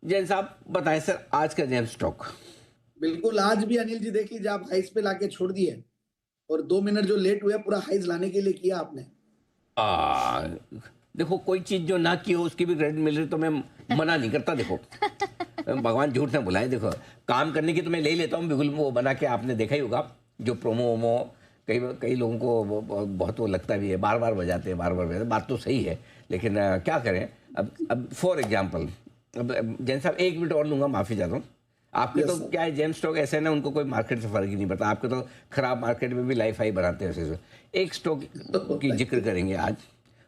जैन साहब बताएं सर, आज का जेम स्टॉक। बिल्कुल, आज भी अनिल जी देख लीजिए, आप हाइस पे लाके छोड़ दिए और 2 मिनट जो लेट हुए पूरा हाइस लाने के लिए किया आपने। आ, देखो, कोई चीज जो ना की हो उसकी भी क्रेडिट मिल रही तो मैं मना नहीं करता। देखो, भगवान झूठ ना बुलाए। देखो, काम करने की तो मैं ले लेता हूँ बिल्कुल। वो बना के आपने देखा ही होगा, जो प्रोमो वोमो कई कई लोगों को बहुत वो लगता भी है, बार बार बजाते हैं, बार बार बजाते हैं। बात तो सही है, लेकिन क्या करें। अब फॉर एग्जाम्पल, अब जैन साहब 1 मिनट और लूंगा, माफी चाहता हूँ। आपके यस तो सर। क्या है, जेम स्टॉक ऐसे है ना, उनको कोई मार्केट से फर्क ही नहीं पड़ता। आपके तो खराब मार्केट में भी लाइफ हाई बनाते हैं ऐसे। एक स्टॉक की थैंक जिक्र यू। करेंगे आज,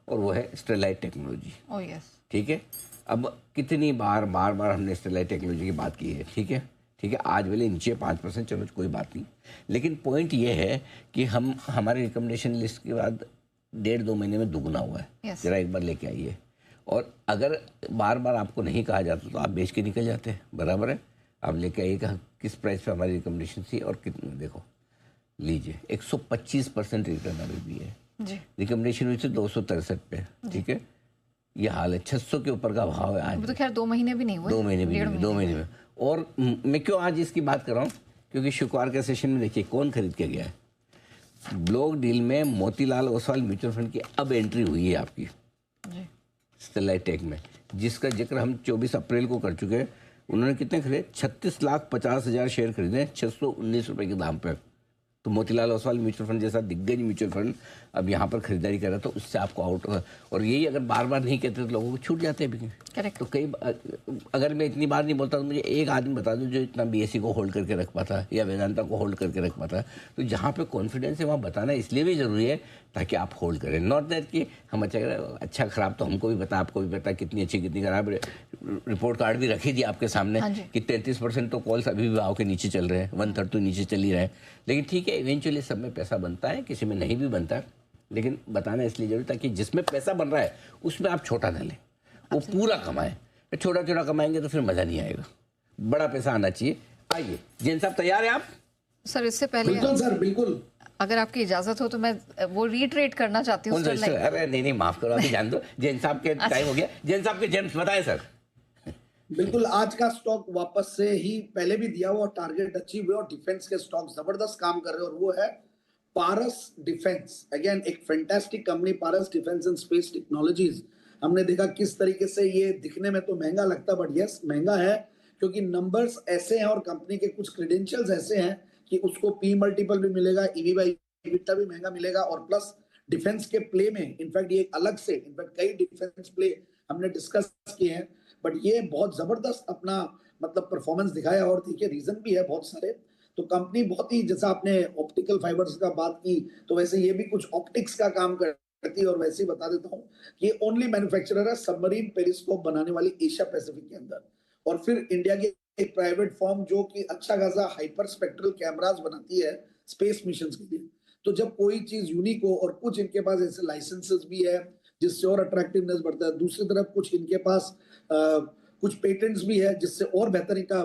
और वो है स्टेरलाइट टेक्नोलॉजी। Oh yes. ठीक है। अब कितनी बार बार बार हमने स्टेरलाइट टेक्नोलॉजी की बात की है। ठीक है, ठीक है। आज भले नीचे 5%, चलो कोई बात नहीं, लेकिन पॉइंट ये है कि हम हमारे रिकमेंडेशन लिस्ट के बाद 1.5-2 महीने में दुगना हुआ है। Yes. जरा एक बार लेके आइए। और अगर बार बार आपको नहीं कहा जाता तो आप बेच के निकल जाते हैं, बराबर है। आप लेके आइए कि किस प्राइस पे हमारी रिकमेंडेशन थी और कितने। देखो, लीजिए 125% रिटर्न अभी भी है। जी। रिकमेंडेशन हुई थी 263 पे। ठीक है, ये हाल है। 600 के ऊपर का भाव है आज। अब तो खैर 2 महीने भी नहीं हुए। 2 महीने भी नहीं, 2 महीने में। और मैं क्यों आज इसकी बात कर रहा हूँ, क्योंकि शुक्रवार के सेशन में देखिए कौन खरीद के गया है। ब्लॉक डील में मोतीलाल ओसवाल म्यूचुअल फंड की अब एंट्री हुई है आपकी जी। स्टेरलाइट टेक में, जिसका जिक्र हम 24 अप्रैल को कर चुके हैं। उन्होंने कितने खरीदे? 36,50,000 शेयर खरीदे 619 रुपए के दाम पर। तो मोतीलाल ओसवाल म्यूचुअल फंड जैसा दिग्गज म्यूचुअल फंड अब यहाँ पर खरीदारी कर रहा है, तो उससे आपको आउट। और यही अगर बार बार नहीं कहते तो लोगों को छूट जाते हैं भी। करेक्ट। तो अगर मैं इतनी बार नहीं बोलता तो मुझे एक आदमी बता दो जो इतना बीएससी को होल्ड करके रख पाता या वेदांता को होल्ड करके रख पाता। तो जहाँ पे कॉन्फिडेंस है वहाँ बताना इसलिए भी ज़रूरी है ताकि आप होल्ड करें। नॉट दैट कि हम अच्छा खराब तो हमको भी पता, आपको भी पता कितनी अच्छी कितनी खराब। रिपोर्ट कार्ड भी रखी थी आपके सामने कि 33% तो कॉल्स अभी भी भाव के नीचे चल रहे हैं, 1/3 तो नीचे चल ही रहे हैं। लेकिन ठीक है, इवेंचुअली सब में पैसा बनता है, किसी में नहीं भी बनता। लेकिन बताना इसलिए जरूरी ताकि जिसमें पैसा बन रहा है उसमें आप छोटा ना लें, वो पूरा कमाएं। छोटा छोटा कमाएंगे तो फिर मजा नहीं आएगा, बड़ा पैसा आना चाहिए। आइए जैन साहब, तैयार हैं आप? सर इससे पहले बिल्कुल सर, बिल्कुल। अगर आपकी इजाजत हो तो मैं वो रीट्रेट करना चाहती हूँ। अरे नहीं, माफ करो, अभी जान दो। जैन साहब के टाइम हो गया। जैन साहब के जेम्स बताएं सर। बिल्कुल, आज का स्टॉक वापस से ही पहले भी दिया हुआ टारगेट अचीव हुआ और डिफेंस के स्टॉक जबरदस्त काम कर रहे हैं, और वो है पारस डिफेंस। अगेन एक fantastic company, Paras defence and space technologies. हमने देखा किस तरीके से ये दिखने में तो महंगा लगता, बट यस महंगा है क्योंकि नंबर्स ऐसे हैं और कंपनी के कुछ क्रेडेंशियल्स ऐसे हैं कि उसको पी मल्टीपल भी मिलेगा, ईवी बाई EBITDA भी महंगा मिलेगा, और प्लस डिफेंस के प्ले में इनफैक्ट ये अलग से, इनफैक्ट कई डिफेंस प्ले हमने डिस्कस किए हैं, बट ये बहुत जबरदस्त अपना मतलब परफॉर्मेंस दिखाया। और देखिए रीजन भी है बहुत सारे। तो कंपनी बहुत ही, जैसा आपने ऑप्टिकल फाइबर्स का बात की, तो वैसे ये भी कुछ ऑप्टिक्स का काम करती है। और वैसे ही बता देता हूँ कि ये ओनली मैन्युफैक्चरर है सबमरीन पेरिस्कोप बनाने वाली एशिया पैसिफिक के अंदर। और फिर इंडिया की एक प्राइवेट फर्म जो कि अच्छा खासा हाइपर स्पेक्ट्रल कैमरास बनाती है स्पेस मिशन के लिए। तो जब कोई चीज यूनिक हो, और कुछ इनके पास ऐसे लाइसेंसेस भी है जिससे और अट्रैक्टिवनेस बढ़ता है, दूसरी तरफ कुछ इनके पास कुछ पेटेंट्स भी है जिससे और बेहतर इनका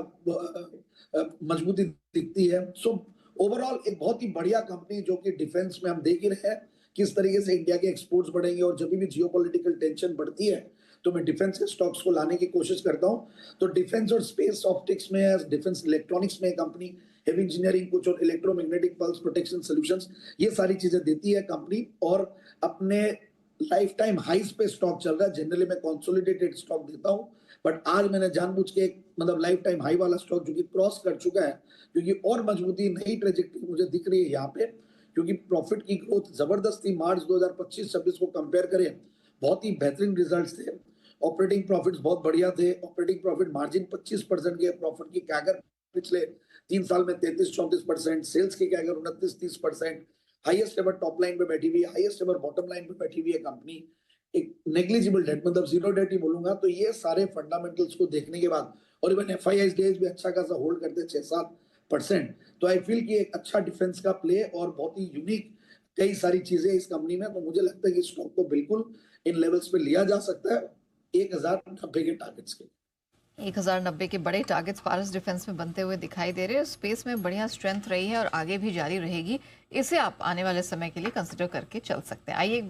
मजबूती दिखती है। सो ओवरऑल एक बहुत ही बढ़िया कंपनी, जो कि डिफेंस में हम देख ही रहे हैं किस तरीके से इंडिया के एक्सपोर्ट्स बढ़ेंगे। और जब भी जियोपॉलिटिकल टेंशन बढ़ती है तो मैं डिफेंस के स्टॉक्स को लाने की कोशिश करता हूं। तो डिफेंस और स्पेस ऑप्टिक्स में, डिफेंस इलेक्ट्रॉनिक्स में कंपनी, हेवी इंजीनियरिंग कुछ, और इलेक्ट्रोमैग्नेटिक पल्स प्रोटेक्शन सॉल्यूशंस, ये सारी चीजें देती है कंपनी। और अपने लाइफ टाइम हाइस पे स्टॉक चल रहा है। जनरली मैं कंसोलिडेटेड स्टॉक देता हूं, बट आज मैंने जानबूझ के एक मतलब लाइफ टाइम हाई वाला स्टॉक जो कि क्रॉस कर चुका है, क्योंकि और मजबूती, नई ट्रेजेक्टरी मुझे दिख रही है यहाँ पे, क्योंकि प्रॉफिट की ग्रोथ जबरदस्त थी। मार्च 2025-26 को कंपेयर करें, बहुत ही बेहतरीन रिजल्ट्स थे। ऑपरेटिंग प्रॉफिट्स बहुत बढ़िया थे। ऑपरेटिंग प्रॉफिट मार्जिन 25% के, प्रॉफिट की कैगर पिछले 3 साल में 33-34%, सेल्स की CAGR 29-30%, highest ever top line पे बैठी हुई है, हाईएस्ट एवर बॉटम लाइन पे बैठी हुई है कंपनी। एक नेग्लिजिबल डेट, मतलब जीरो डेट ही बोलूंगा। तो ये सारे फंडामेंटल्स को देखने के बाद, और इवन एफआईआई डेज भी अच्छा खासा होल्ड करते हैं 6-7%। तो आई फील कि एक अच्छा डिफेंस का प्ले और बहुत ही यूनिक कई सारी चीजें इस कंपनी में। तो मुझे लगता है कि स्टॉक को बिल्कुल इन लेवल्स पे लिया जा सकता है 1090 के टारगेट्स के। 1090 के बड़े टारगेट्स पारस डिफेंस में बनते हुए दिखाई दे रहे हैं। स्पेस में बढ़िया स्ट्रेंथ रही है और आगे भी जारी रहेगी। इसे आप आने वाले समय के लिए कंसिडर करके चल सकते हैं। आइए एक